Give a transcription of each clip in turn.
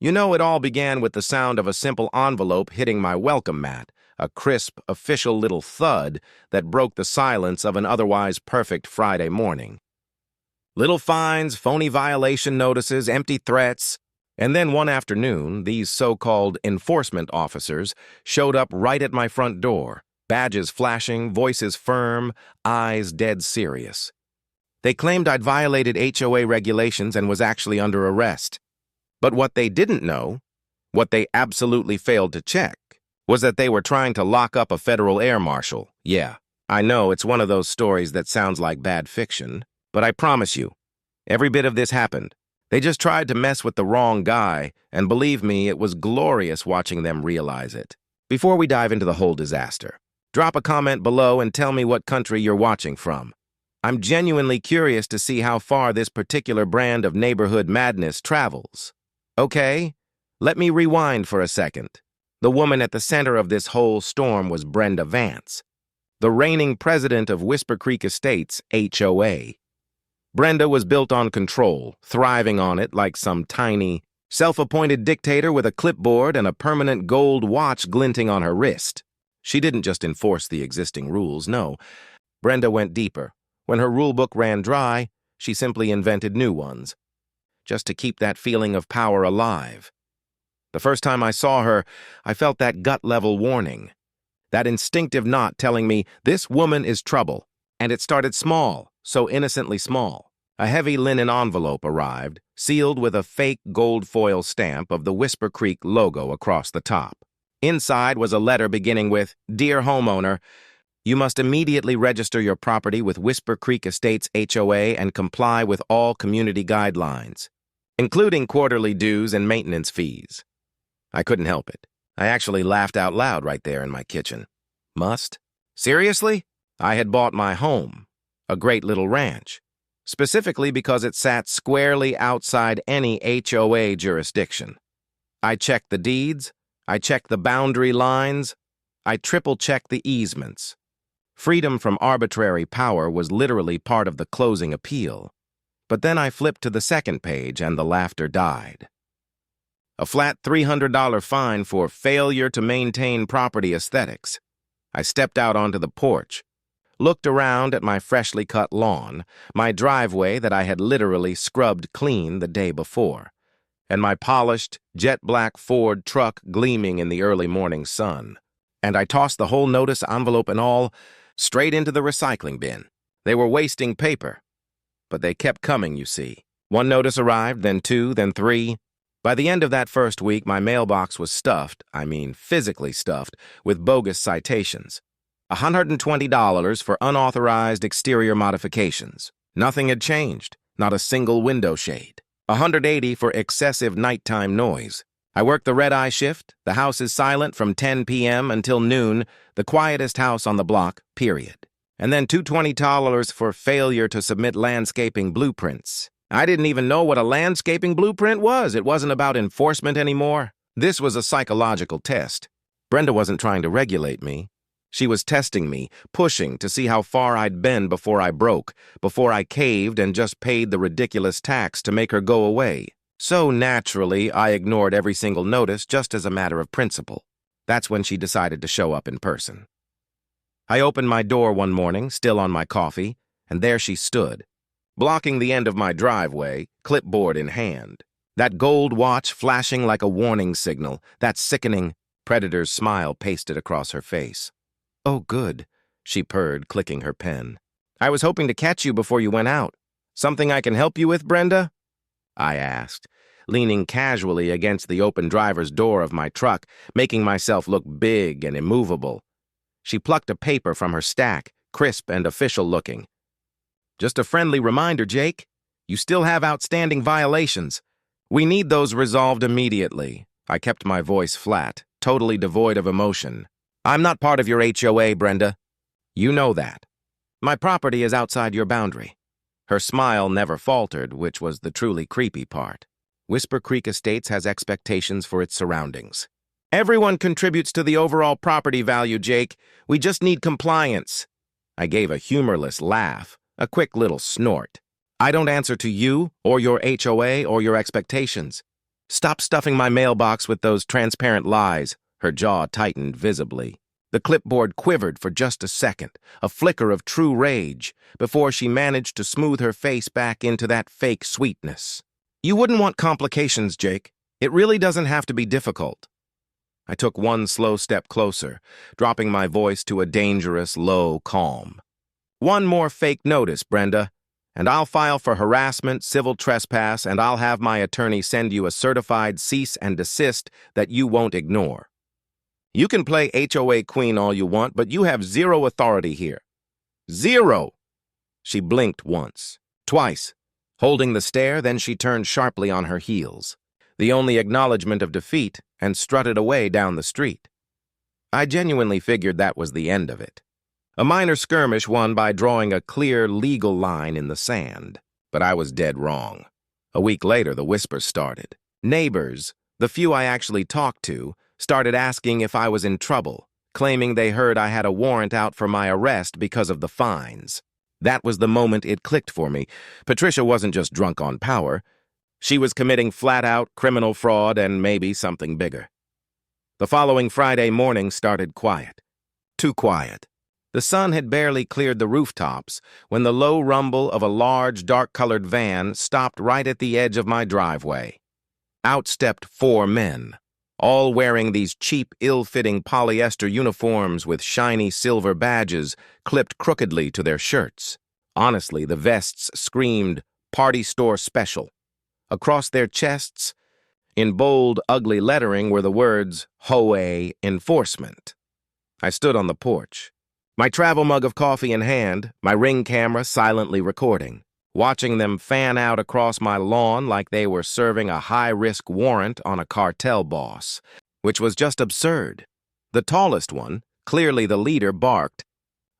You know, it all began with the sound of a simple envelope hitting my welcome mat, a crisp, official little thud that broke the silence of an otherwise perfect Friday morning. Little fines, phony violation notices, empty threats, and then one afternoon, these so-called enforcement officers showed up right at my front door, badges flashing, voices firm, eyes dead serious. They claimed I'd violated HOA regulations and was actually under arrest. But what they didn't know, what they absolutely failed to check, was that they were trying to lock up a federal air marshal. Yeah, I know it's one of those stories that sounds like bad fiction, but I promise you, every bit of this happened. They just tried to mess with the wrong guy, and believe me, it was glorious watching them realize it. Before we dive into the whole disaster, drop a comment below and tell me what country you're watching from. I'm genuinely curious to see how far this particular brand of neighborhood madness travels. Okay, let me rewind for a second. The woman at the center of this whole storm was Brenda Vance, the reigning president of Whisper Creek Estates, HOA. Brenda was built on control, thriving on it like some tiny, self-appointed dictator with a clipboard and a permanent gold watch glinting on her wrist. She didn't just enforce the existing rules, no. Brenda went deeper. When her rulebook ran dry, she simply invented new ones, just to keep that feeling of power alive. The first time I saw her, I felt that gut-level warning, that instinctive knot telling me this woman is trouble, and it started small, so innocently small. A heavy linen envelope arrived, sealed with a fake gold foil stamp of the Whisper Creek logo across the top. Inside was a letter beginning with, "Dear homeowner, you must immediately register your property with Whisper Creek Estates HOA and comply with all community guidelines, including quarterly dues and maintenance fees." I couldn't help it. I actually laughed out loud right there in my kitchen. Must? Seriously? I had bought my home, a great little ranch, specifically because it sat squarely outside any HOA jurisdiction. I checked the deeds, I checked the boundary lines, I triple-checked the easements. Freedom from arbitrary power was literally part of the closing appeal. But then I flipped to the second page and the laughter died. A flat $300 fine for failure to maintain property aesthetics. I stepped out onto the porch, looked around at my freshly cut lawn, my driveway that I had literally scrubbed clean the day before, and my polished, jet-black Ford truck gleaming in the early morning sun. And I tossed the whole notice, envelope and all, straight into the recycling bin. They were wasting paper. But they kept coming, you see. One notice arrived, then two, then three. By the end of that first week, my mailbox was stuffed, I mean physically stuffed, with bogus citations. $120 for unauthorized exterior modifications. Nothing had changed, not a single window shade. $180 for excessive nighttime noise. I worked the red-eye shift. The house is silent from 10 p.m. until noon, the quietest house on the block, period. And then $220 for failure to submit landscaping blueprints. I didn't even know what a landscaping blueprint was. It wasn't about enforcement anymore. This was a psychological test. Brenda wasn't trying to regulate me. She was testing me, pushing to see how far I'd been before I broke, before I caved and just paid the ridiculous tax to make her go away. So naturally, I ignored every single notice just as a matter of principle. That's when she decided to show up in person. I opened my door one morning, still on my coffee, and there she stood, blocking the end of my driveway, clipboard in hand. That gold watch flashing like a warning signal, that sickening predator's smile pasted across her face. "Oh, good," she purred, clicking her pen. "I was hoping to catch you before you went out. Something I can help you with, Brenda?" I asked, leaning casually against the open driver's door of my truck, making myself look big and immovable. She plucked a paper from her stack, crisp and official-looking. "Just a friendly reminder, Jake. You still have outstanding violations. We need those resolved immediately." I kept my voice flat, totally devoid of emotion. "I'm not part of your HOA, Brenda. You know that. My property is outside your boundary." Her smile never faltered, which was the truly creepy part. Whisper Creek Estates has expectations for its surroundings. "Everyone contributes to the overall property value, Jake. We just need compliance." I gave a humorless laugh, a quick little snort. "I don't answer to you, or your HOA, or your expectations. Stop stuffing my mailbox with those transparent lies. Her jaw tightened visibly. The clipboard quivered for just a second, a flicker of true rage, before she managed to smooth her face back into that fake sweetness. You wouldn't want complications, Jake. It really doesn't have to be difficult. I took one slow step closer, dropping my voice to a dangerous, low calm. One more fake notice, Brenda, and I'll file for harassment, civil trespass, and I'll have my attorney send you a certified cease and desist that you won't ignore. You can play HOA queen all you want, but you have zero authority here. Zero! She blinked once, twice. Holding the stare, then she turned sharply on her heels, the only acknowledgement of defeat, and strutted away down the street. I genuinely figured that was the end of it. A minor skirmish won by drawing a clear legal line in the sand. But I was dead wrong. A week later, the whispers started. Neighbors, the few I actually talked to, started asking if I was in trouble, claiming they heard I had a warrant out for my arrest because of the fines. That was the moment it clicked for me. Patricia wasn't just drunk on power. She was committing flat-out criminal fraud and maybe something bigger. The following Friday morning started quiet. Too quiet. The sun had barely cleared the rooftops when the low rumble of a large, dark-colored van stopped right at the edge of my driveway. Out stepped 4 men, all wearing these cheap, ill-fitting polyester uniforms with shiny silver badges clipped crookedly to their shirts. Honestly, the vests screamed, "Party Store Special." Across their chests, in bold, ugly lettering, were the words, HOA Enforcement. I stood on the porch, my travel mug of coffee in hand, my Ring camera silently recording, watching them fan out across my lawn like they were serving a high-risk warrant on a cartel boss, which was just absurd. The tallest one, clearly the leader, barked,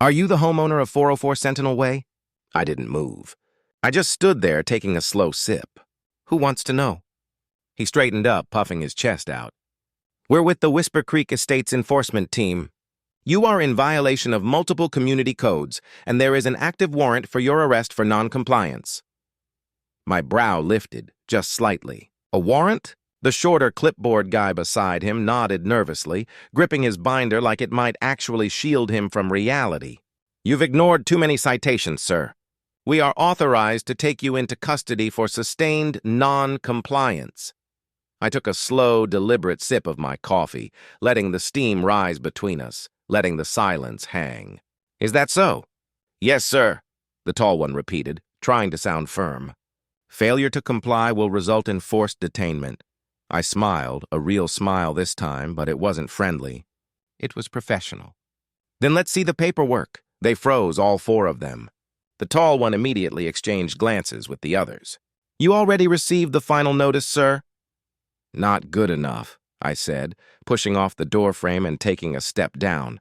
"Are you the homeowner of 404 Sentinel Way?" I didn't move. I just stood there taking a slow sip. Who wants to know? He straightened up, puffing his chest out. "We're with the Whisper Creek Estates Enforcement Team. You are in violation of multiple community codes, and there is an active warrant for your arrest for non-compliance." My brow lifted, just slightly. A warrant? The shorter clipboard guy beside him nodded nervously, gripping his binder like it might actually shield him from reality. "You've ignored too many citations, sir. We are authorized to take you into custody for sustained non-compliance." I took a slow, deliberate sip of my coffee, letting the steam rise between us, letting the silence hang. "Is that so?" "Yes, sir," the tall one repeated, trying to sound firm. "Failure to comply will result in forced detainment." I smiled, a real smile this time, but it wasn't friendly. It was professional. "Then let's see the paperwork." They froze, all 4 of them. The tall one immediately exchanged glances with the others. "You already received the final notice, sir?" "Not good enough," I said, pushing off the doorframe and taking a step down.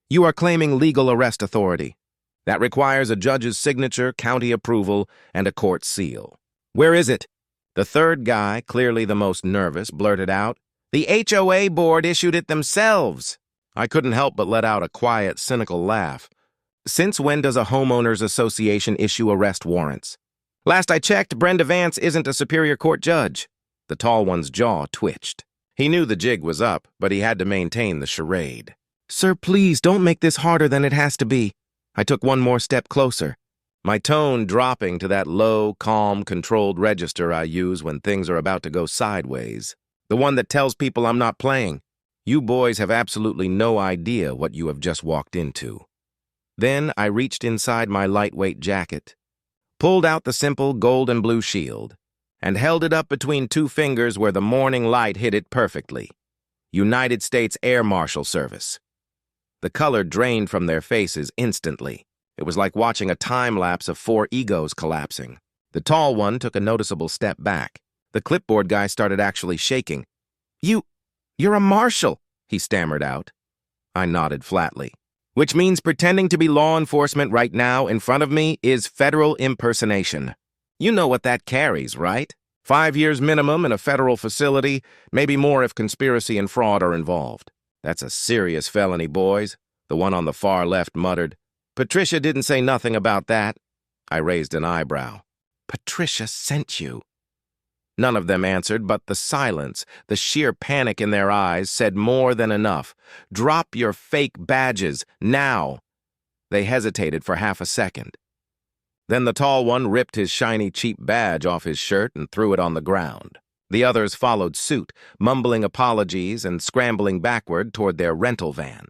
"You are claiming legal arrest authority. That requires a judge's signature, county approval, and a court seal." "Where is it?" The third guy, clearly the most nervous, blurted out, "The HOA board issued it themselves." I couldn't help but let out a quiet, cynical laugh. "Since when does a homeowners association issue arrest warrants?" "Last I checked, Brenda Vance isn't a Superior Court judge." The tall one's jaw twitched. He knew the jig was up, but he had to maintain the charade. "Sir, please don't make this harder than it has to be." I took one more step closer, my tone dropping to that low, calm, controlled register I use when things are about to go sideways. The one that tells people I'm not playing. You boys have absolutely no idea what you have just walked into. Then I reached inside my lightweight jacket, pulled out the simple gold and blue shield, and held it up between 2 fingers where the morning light hit it perfectly. United States Air Marshal Service. The color drained from their faces instantly. It was like watching a time-lapse of 4 egos collapsing. The tall one took a noticeable step back. The clipboard guy started actually shaking. You're a marshal," he stammered out. I nodded flatly. "Which means pretending to be law enforcement right now in front of me is federal impersonation. You know what that carries, right? 5 years minimum in a federal facility, maybe more if conspiracy and fraud are involved. That's a serious felony, boys," the one on the far left muttered. "Patricia didn't say nothing about that." I raised an eyebrow. "Patricia sent you." None of them answered, but the silence, the sheer panic in their eyes, said more than enough. "Drop your fake badges, now!" They hesitated for half a second. Then the tall one ripped his shiny, cheap badge off his shirt and threw it on the ground. The others followed suit, mumbling apologies and scrambling backward toward their rental van.